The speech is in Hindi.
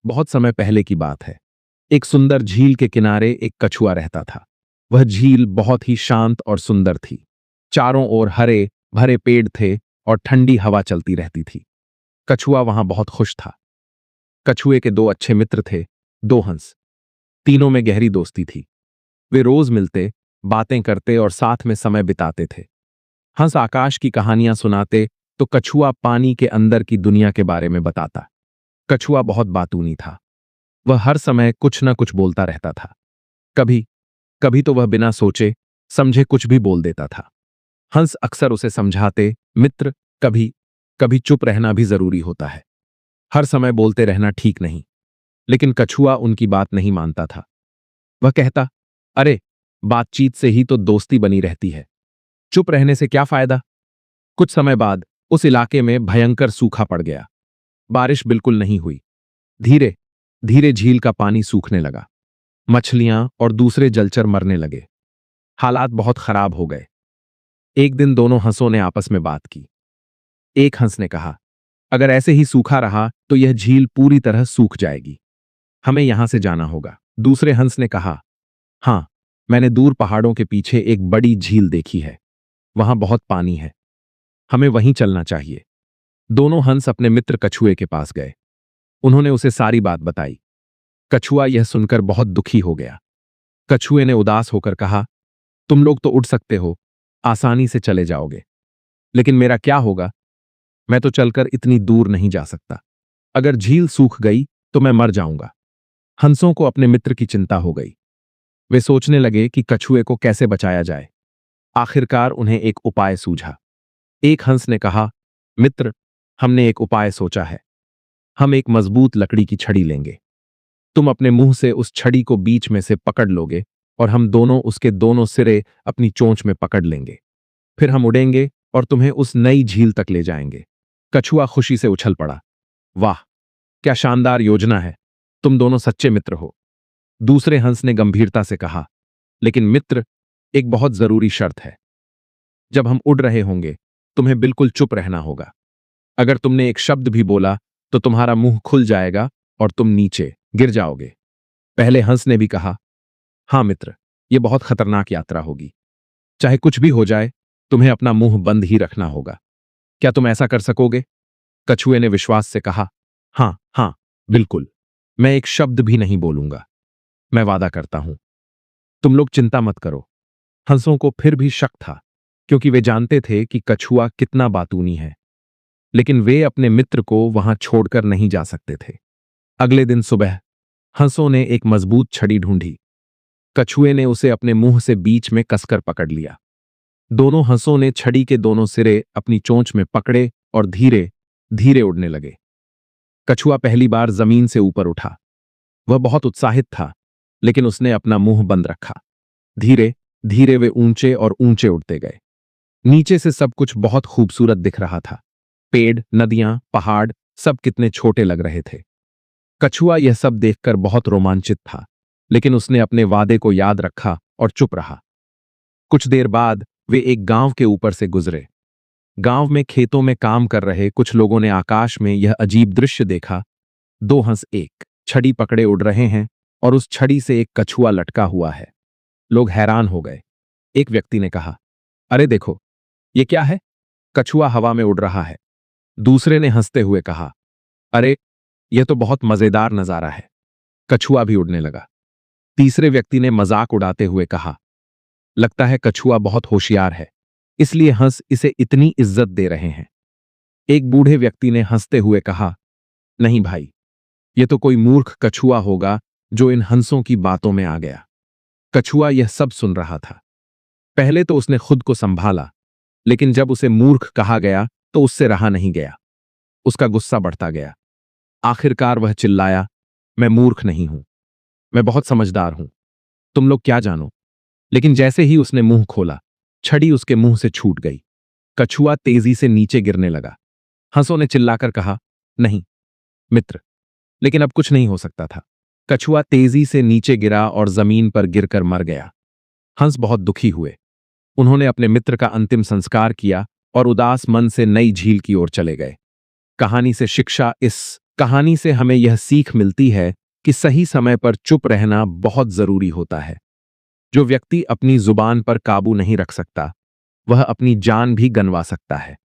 बहुत समय पहले की बात है। एक सुंदर झील के किनारे एक कछुआ रहता था। वह झील बहुत ही शांत और सुंदर थी। चारों ओर हरे भरे पेड़ थे और ठंडी हवा चलती रहती थी। कछुआ वहां बहुत खुश था। कछुए के दो अच्छे मित्र थे, दो हंस। तीनों में गहरी दोस्ती थी। वे रोज मिलते, बातें करते और साथ में समय बिताते थे। हंस आकाश की कहानियां सुनाते तो कछुआ पानी के अंदर की दुनिया के बारे में बताता। कछुआ बहुत बातूनी था। वह हर समय कुछ न कुछ बोलता रहता था। कभी कभी तो वह बिना सोचे समझे कुछ भी बोल देता था। हंस अक्सर उसे समझाते, मित्र, कभी कभी चुप रहना भी जरूरी होता है। हर समय बोलते रहना ठीक नहीं। लेकिन कछुआ उनकी बात नहीं मानता था। वह कहता, अरे, बातचीत से ही तो दोस्ती बनी रहती है। चुप रहने से क्या फायदा। कुछ समय बाद उस इलाके में भयंकर सूखा पड़ गया। बारिश बिल्कुल नहीं हुई। धीरे धीरे झील का पानी सूखने लगा। मछलियां और दूसरे जलचर मरने लगे। हालात बहुत खराब हो गए। एक दिन दोनों हंसों ने आपस में बात की। एक हंस ने कहा, अगर ऐसे ही सूखा रहा तो यह झील पूरी तरह सूख जाएगी। हमें यहां से जाना होगा। दूसरे हंस ने कहा, हाँ, मैंने दूर पहाड़ों के पीछे एक बड़ी झील देखी है। वहां बहुत पानी है। हमें वहीं चलना चाहिए। दोनों हंस अपने मित्र कछुए के पास गए। उन्होंने उसे सारी बात बताई। कछुआ यह सुनकर बहुत दुखी हो गया। कछुए ने उदास होकर कहा, तुम लोग तो उड़ सकते हो, आसानी से चले जाओगे, लेकिन मेरा क्या होगा। मैं तो चलकर इतनी दूर नहीं जा सकता। अगर झील सूख गई तो मैं मर जाऊंगा। हंसों को अपने मित्र की चिंता हो गई। वे सोचने लगे कि कछुए को कैसे बचाया जाए। आखिरकार उन्हें एक उपाय सूझा। एक हंस ने कहा, मित्र, हमने एक उपाय सोचा है। हम एक मजबूत लकड़ी की छड़ी लेंगे। तुम अपने मुंह से उस छड़ी को बीच में से पकड़ लोगे और हम दोनों उसके दोनों सिरे अपनी चोंच में पकड़ लेंगे। फिर हम उड़ेंगे और तुम्हें उस नई झील तक ले जाएंगे। कछुआ खुशी से उछल पड़ा। वाह, क्या शानदार योजना है। तुम दोनों सच्चे मित्र हो। दूसरे हंस ने गंभीरता से कहा, लेकिन मित्र, एक बहुत जरूरी शर्त है। जब हम उड़ रहे होंगे तुम्हें बिल्कुल चुप रहना होगा। अगर तुमने एक शब्द भी बोला तो तुम्हारा मुंह खुल जाएगा और तुम नीचे गिर जाओगे। पहले हंस ने भी कहा, हाँ मित्र, यह बहुत खतरनाक यात्रा होगी। चाहे कुछ भी हो जाए, तुम्हें अपना मुंह बंद ही रखना होगा। क्या तुम ऐसा कर सकोगे। कछुए ने विश्वास से कहा, हाँ हाँ, बिल्कुल। मैं एक शब्द भी नहीं बोलूंगा। मैं वादा करता हूं। तुम लोग चिंता मत करो। हंसों को फिर भी शक था, क्योंकि वे जानते थे कि कछुआ कितना बातूनी है। लेकिन वे अपने मित्र को वहां छोड़कर नहीं जा सकते थे। अगले दिन सुबह हंसों ने एक मजबूत छड़ी ढूंढी। कछुए ने उसे अपने मुंह से बीच में कसकर पकड़ लिया। दोनों हंसों ने छड़ी के दोनों सिरे अपनी चोंच में पकड़े और धीरे धीरे उड़ने लगे। कछुआ पहली बार जमीन से ऊपर उठा। वह बहुत उत्साहित था, लेकिन उसने अपना मुंह बंद रखा। धीरे धीरे वे ऊंचे और ऊंचे उड़ते गए। नीचे से सब कुछ बहुत खूबसूरत दिख रहा था। पेड़, नदियां, पहाड़, सब कितने छोटे लग रहे थे। कछुआ यह सब देखकर बहुत रोमांचित था, लेकिन उसने अपने वादे को याद रखा और चुप रहा। कुछ देर बाद वे एक गांव के ऊपर से गुजरे। गांव में खेतों में काम कर रहे कुछ लोगों ने आकाश में यह अजीब दृश्य देखा। दो हंस एक छड़ी पकड़े उड़ रहे हैं और उस छड़ी से एक कछुआ लटका हुआ है। लोग हैरान हो गए। एक व्यक्ति ने कहा, अरे देखो, ये क्या है। कछुआ हवा में उड़ रहा है। दूसरे ने हंसते हुए कहा, अरे, यह तो बहुत मजेदार नजारा है। कछुआ भी उड़ने लगा। तीसरे व्यक्ति ने मजाक उड़ाते हुए कहा, लगता है कछुआ बहुत होशियार है, इसलिए हंस इसे इतनी इज्जत दे रहे हैं। एक बूढ़े व्यक्ति ने हंसते हुए कहा, नहीं भाई, यह तो कोई मूर्ख कछुआ होगा जो इन हंसों की बातों में आ गया। कछुआ यह सब सुन रहा था। पहले तो उसने खुद को संभाला, लेकिन जब उसे मूर्ख कहा गया तो उससे रहा नहीं गया। उसका गुस्सा बढ़ता गया। आखिरकार वह चिल्लाया, मैं मूर्ख नहीं हूं, मैं बहुत समझदार हूं। तुम लोग क्या जानो। लेकिन जैसे ही उसने मुंह खोला, छड़ी उसके मुंह से छूट गई। कछुआ तेजी से नीचे गिरने लगा। हंसों ने चिल्लाकर कहा, नहीं मित्र, लेकिन अब कुछ नहीं हो सकता था। कछुआ तेजी से नीचे गिरा और जमीन पर गिरकर मर गया। हंस बहुत दुखी हुए। उन्होंने अपने मित्र का अंतिम संस्कार किया और उदास मन से नई झील की ओर चले गए। कहानी से शिक्षा इस कहानी से हमें यह सीख मिलती है कि सही समय पर चुप रहना बहुत जरूरी होता है। जो व्यक्ति अपनी जुबान पर काबू नहीं रख सकता, वह अपनी जान भी गंवा सकता है।